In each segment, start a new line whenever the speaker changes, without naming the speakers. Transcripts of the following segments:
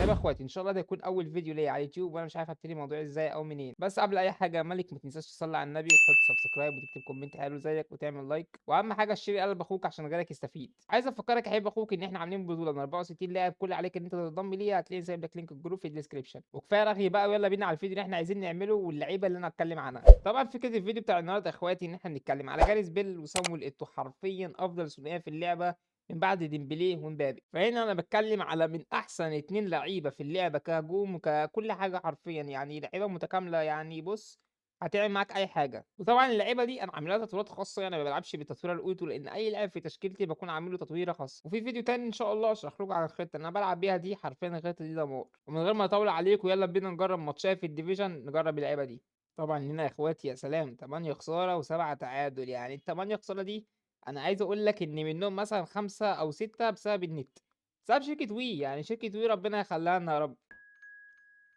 يا اخواتي ان شاء الله ده يكون اول فيديو ليا على اليوتيوب، وانا مش عارف ابتدي الموضوع ازاي او منين. بس قبل اي حاجه يا ملك ما تنساش تصلي على النبي وتحط سبسكرايب وتكتب كومنت حلو زيك وتعمل لايك، واهم حاجه اشتري قلب اخوك عشان غيرك يستفيد. عايز افكرك يا حبيب اخوك ان احنا عاملين بطوله من 64 لاعب، كل عليك ان انت تنضم ليها. هتلاقي سايب لك لينك الجروب في الديسكربشن. وكفايه رغي بقى، ويلا بينا على الفيديو اللي احنا عايزين نعمله واللعيبه اللي انا هتكلم عنها. طبعا فكره الفيديو بتاع النهارده يا اخواتي ان احنا نتكلم على جاريث بيل وصامويل ايتو، حرفيا افضل ثنائيه في اللعبه من بعد ديمبلي ومبابي. فهنا انا بتكلم على من احسن اتنين لعيبه في اللعبه كهجوم وككل حاجه، حرفيا يعني لعيبه متكامله. يعني بص، هتعمل معاك اي حاجه. وطبعا اللعيبه دي انا عامل لها تطويرات خاصه، يعني ما بلعبش بالتطويره الاوتو، لان اي لاعب في تشكيلتي بكون عامل له تطويره خاصه. وفي فيديو تاني ان شاء الله اشرح لكم عن الخطه اللي انا بلعب بيها دي. حرفيا الخطه دي دمار. ومن غير ما اطول عليكم، يلا بينا نجرب ماتشات في الديفيجن، نجرب اللعيبه دي. طبعا هنا يا اخواتي يا سلام 8 خساره و7 تعادل. يعني ال 8 خساره دي انا عايز اقول لك ان منهم مثلا 5 او 6 بسبب النت، بسبب شركة وي. يعني شركة وي ربنا يخليها لنا يا رب.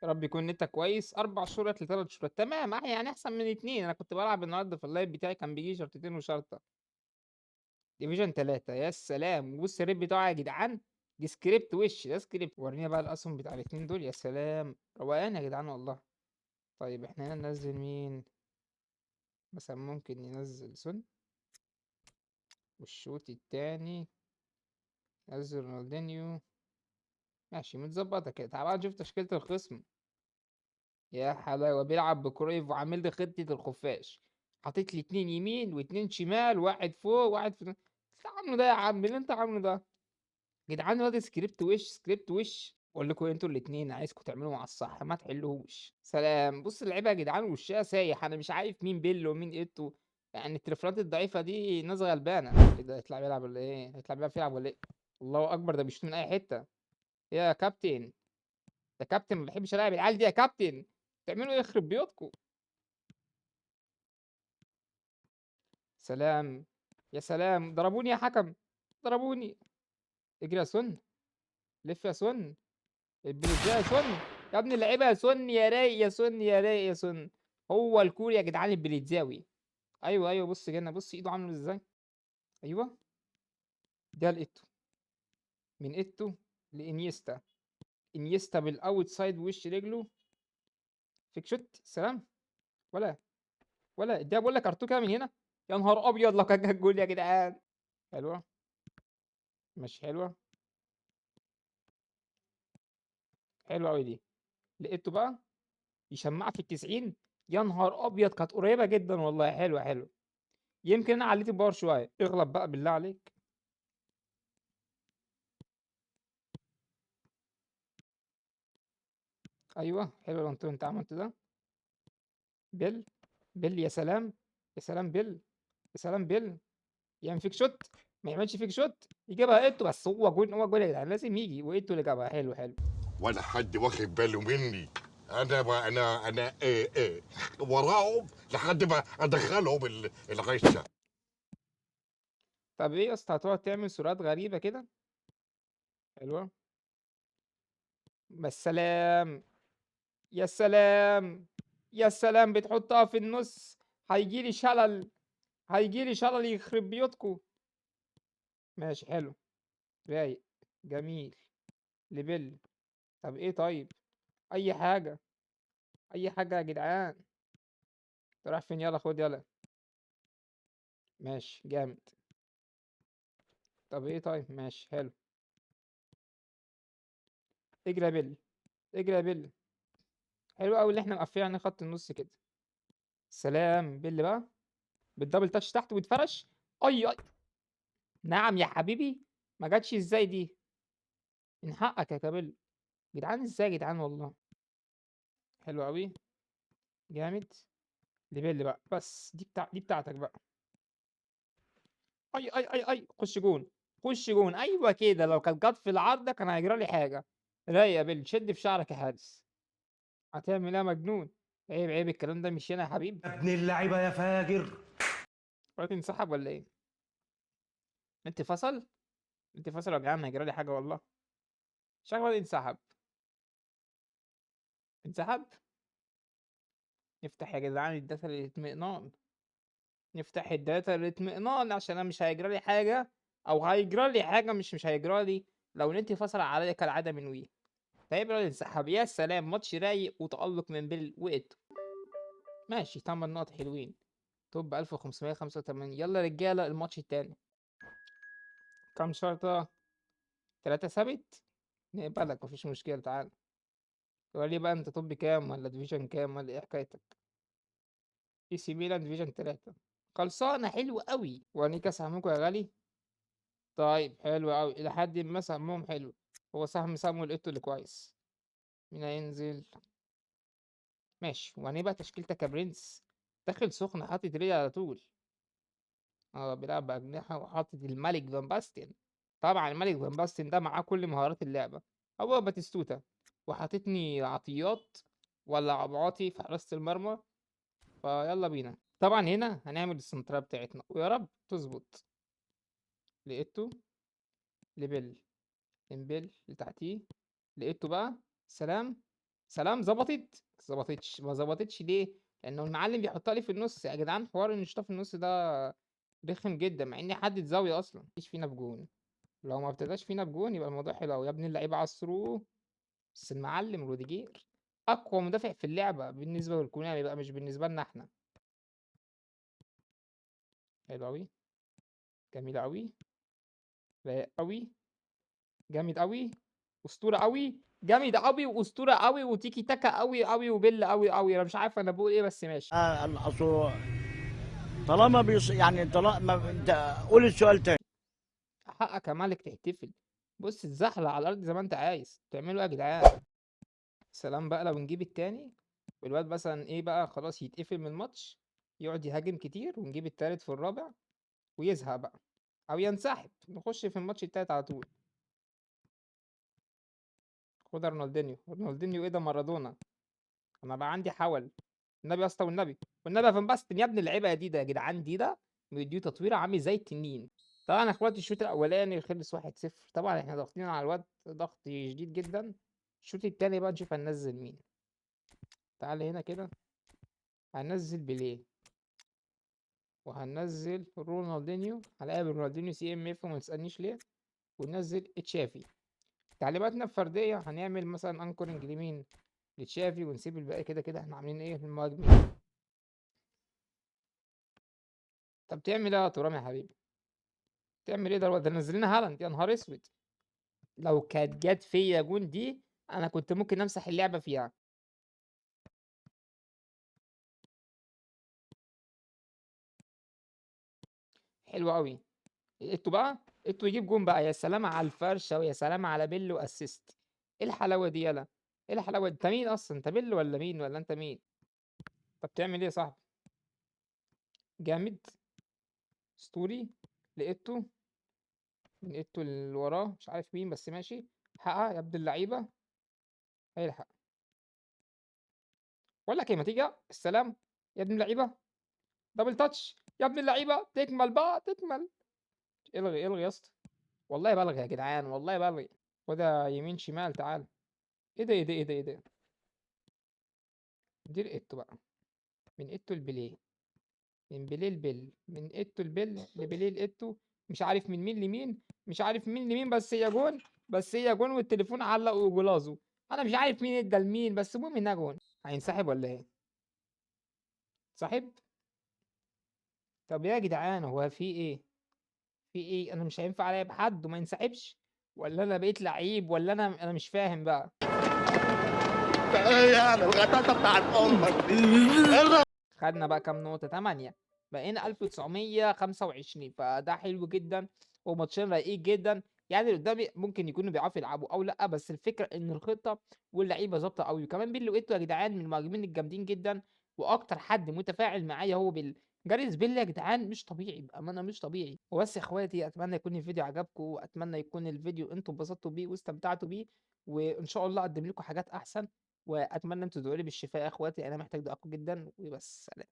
يا رب يكون نتها كويس. 4 شهور ل3 شهور تمام، يعني احسن من 2. انا كنت بلعب النهارده في اللايف بتاعي كان بيجي شرطتين وشرطة. ديفيجن 3 يا سلام. بص الريت بتاعه يا جدعان، دي سكريبت وش، ده سكريبت. ورينا بقى الاسهم بتاع الاتنين دول، يا سلام روقان يا جدعان والله. طيب احنا هنا ننزل مين؟ مثلا ممكن ننزل سون، والشوط التاني ننزل رونالدينيو. ماشي متظبطة كده. تعال بقى نشوف تشكيلة الخصم. يا حلاوة، بيلعب بكرويف وعامل لي خطة الخفاش. حاطط لي 2 يمين و2 شمال، واحد فوق واحد في. اللي انت عامله ده يا عم، اللي انت عامله ده جدعان الواد سكريبت وش، سكريبت وش. بقول لكم انتوا الاتنين عايزكم تعملوا مع الصح، ما تحلوهوش. سلام. بص اللعيبه يا جدعان وشها سايح، انا مش عارف مين بيل ومين ايتو. يعني التليفونات الضعيفه دي ناس غلبانه. ايه ده، يطلع بيلعب ولا ايه؟ يطلع بيلعب ولا ايه؟ الله اكبر، ده بيشوط من اي حته. يا كابتن، ده كابتن ما بحبش العب العيال دي يا كابتن. تعملوا ايه يخرب بيوتكم؟ سلام. يا سلام، ضربوني يا حكم، ضربوني. اجري يا سن، لف يا سن، البليزايه يا سن. يا ابن اللعيبه يا سن، يا رايق يا سن، يا رايق يا سن. هو الكوري يا جدعان البليتزاوي. ايوه ايوه، بص هنا، بص ايده عامله ازاي. ايوه، ده الايتو، من ايتو لانيستا. انيستا بالاوت سايد وش رجله، فيك شوت. سلام. ولا ولا ده بقول لك ارتو كده من هنا. يا نهار ابيض لو كان جاب جول يا جدعان. حلوه، مش حلوه. حلوه قوي دي. لقيته بقى يشمعها في ال90. يا نهار ابيض، كانت قريبه جدا والله. حلوه حلوه. يمكن انا عليت الباور شويه. اغلط بقى بالله عليك. ايوه حلو الانطور انت عملته ده. بيل، بيل يا سلام. يا سلام بيل، يا سلام بيل. يعمل فيك شوت، ما يعملش فيك شوت، يجيبها ايتو. بس هو جول، هو جول يا جدعان، لازم يجي وايتو اللي جابها. حلو حلو.
ولا حد واخد باله مني. انا ايه وراهم لحد ما ادخلهم الغشه.
طب ايه يا اسطى، هتقعد تعمل سرعات غريبه كده؟ حلوه. بس سلام. يا سلام، يا سلام، بتحطها في النص. هيجيلي شلل، هيجيلي شلل يخرب بيوتكم. ماشي حلو، رايق، جميل. لبل. طب ايه طيب؟ اي حاجه، اي حاجه يا جدعان. انت رايح فين؟ يلا خد يلا. ماشي جامد. طب ايه طيب؟ ماشي حلو. اجري يا بيل، اجري يا بيل. حلو قوي اللي احنا مقفلين عليه خط النص كده. سلام بيل بقى، بالدبل تاتش تحت ويتفرش. اي اي. نعم يا حبيبي. ما جاتش ازاي دي؟ من حقك يا كابيل. جدعان ازاي يا جدعان والله. حلو قوي، جامد. لبيل بقى، بس دي بتاعتك بقى. اي اي اي اي، خش جون، خش جون. ايوه كده، لو كانت جت في العارضه كان هيجرى لي حاجه. رايق يا بيل، شد في شعرك يا حارس. هتعمل ايه يا مجنون؟ عيب عيب، الكلام ده مش هنا يا حبيبي.
يا ابن اللعيبه يا فاجر.
ولا تنسحب ولا ايه؟ انت فصل، انت فصل يا جدعان، هيجرى لي حاجه والله. شغل انسحب، انسحب. نفتح يا جدعان الداتا للاطمئنان، نفتح الداتا للاطمئنان عشان انا مش هيجرى لي حاجه. او هيجرى لي حاجه، مش هيجرى لي لو نتي فصل عليا كالعاده من وي. عبرة للسحاب. يا سلام، ماتش رايق وتألق من بيل وإيتو. ماشي 8 نقط حلوين. توب 1585. يلا رجالة الماتش التاني. كام شرطة؟ 3 ثابت؟ نقبلك مفيش مشكلة. تعال وريني بقى انت توب كام ولا ديفيجن كام ولا ايه حكايتك. اي سي ميلان ديفيجن 3. خلصانة حلو قوي. وريني سهمكم يا غالي. طيب حلو قوي إلى حد ما سهمهم حلو. هو سهم سامويل إيتو اللي كويس. مين هينزل؟ ماشي. وهنبقى تشكيلتك يا برنس. داخل سخن حاطط رجلي على طول. اه بيلعب بأجنحة وحاطط الملك فان باستين. طبعا الملك فان باستين ده معاه كل مهارات اللعبة. هو باتيستوتا. وحاططني عطيات ولا عبعاطي في حراسة المرمى. فيلا بينا. طبعا هنا هنعمل السنترا بتاعتنا ويا رب تظبط. لقيته. لبيل. امبيل اللي تحتيه. لقيته بقى. سلام. سلام. ظبطت. ظبطتش. ما ظبطتش ليه؟ لانه المعلم بيحطها لي في النص يا جدعان. حوار ان في النص ده رخم جدا، مع اني حدد زاويه اصلا. مفيش فينا بجون. لو ما ابتداش فينا بجون يبقى الموضوع حلو أوي. يا ابني اللعيبه على الثرو. بس المعلم روديجير اقوى مدافع في اللعبه بالنسبه للكونامي بقى، مش بالنسبه لنا احنا. حلو قوي. جميل قوي. رايق قوي. جامد قوي. اسطوره قوي. جامد قوي واسطوره قوي وتيكي تاكا قوي قوي وبيل قوي قوي. انا مش عارف انا بقول ايه بس ماشي.
اصل طالما يعني طالما انت قول السؤال تاني.
حقك يا مالك تحتفل. بص اتزحلق على الارض زي ما انت عايز تعملوا ايه يا جدعان. سلام بقى لو نجيب التاني. والواد مثلا ايه بقى خلاص يتقفل من الماتش. يقعد يهاجم كتير ونجيب التالت في الرابع. ويزهق بقى. او ينسحب نخش في الماتش التالت على طول. خد رونالدينيو. رونالدينيو ايه ده؟ مارادونا. انا بقى عندي حول. النبي يا اسطى والنبي. والنبي يا فان باستن يا ابن اللعيبه دي ده يا جدعان دي ده. مديه تطويره عامل زي التنين. طبعا يا اخواتي الشوط الاولاني خلص 1-0. طبعا احنا ضاغطين على الواد ضغط شديد جدا. الشوط التاني بقى نشوف هننزل مين. تعال هنا كده. هننزل بيليه. وهننزل رونالدينيو. هلاقي رونالدينيو سي ام اف وما تسالنيش ليه. وننزل تشافي. تعليماتنا الفرديه هنعمل مثلا انكورنج لمين. لتشافي ونسيب الباقي كده كده. احنا عاملين ايه في المهاجمين. طب تعمل ايه يا ترام يا حبيبي؟ تعمل ايه ده نزل لنا هالاند يا نهار اسود. لو كانت جت فيا جون دي انا كنت ممكن امسح اللعبه فيها. حلو قوي. انتوا بقى. انتوا يجيب جون بقى. يا سلام على الفرشه ويا سلام على بيلو اسيست. ايه الحلاوه دي يلا. ايه الحلاوه دي؟ انت مين اصلا؟ انت بيلو ولا مين ولا انت مين؟ طب تعمل ايه يا صاحبي؟ جامد. اسطوري. لقيته. لقيته اللي وراه مش عارف مين بس ماشي. حقق يا ابن اللعيبه. هيلحق. بقول لك ايه ما تيجي السلام. يا ابن اللعيبه. دبل تاتش يا ابن اللعيبه. تكمل بقى تكمل. الغي الغي يا اسطى. والله بلغي يا جدعان والله بلغي. خدها يمين شمال تعال. ايه ده ايه ده ايه ده ايه ده. دي ايتو بقى. من ايتو لبيليه. من بيليه لبيل. من ايتو لبيل لبيليه لايتو. مش عارف من مين لمين. مش عارف مين لمين بس هي جون. بس هي جون والتليفون علق وجلازه. انا مش عارف مين ادى لمين بس المهم انها جون. هينسحب ولا ايه؟ صاحب. طب يا جدعان هو في ايه؟ في ايه؟ انا مش هينفع عليا بحد وما ينسحبش. ولا انا بقيت لعيب ولا انا مش فاهم بقى.
ايه يعني الغطاسه بتاعت امك دي.
خدنا بقى كام نقطة؟ 8. بقينا 1925 فده حلو جدا. وماتشين رايقين جدا. يعني اللي قدامي ممكن يكونوا بيعرفوا يلعبوا او لا بس الفكرة ان الخطة واللعيبة ظابطة قوي. وكمان بيل لقيته يا جدعان من المهاجمين الجامدين جدا. واكتر حد متفاعل معايا هو بيل. جاريس بيل يا جدعان مش طبيعي بامانه مش طبيعي. وبس يا اخواتي اتمنى يكون الفيديو عجبكم واتمنى يكون الفيديو انتم اتبسطتوا بيه واستمتعتوا بيه. وان شاء الله اقدم لكم حاجات احسن. واتمنى انتوا تدعوا لي بالشفاء يا اخواتي انا محتاج دعاءكم جدا وبس سلام.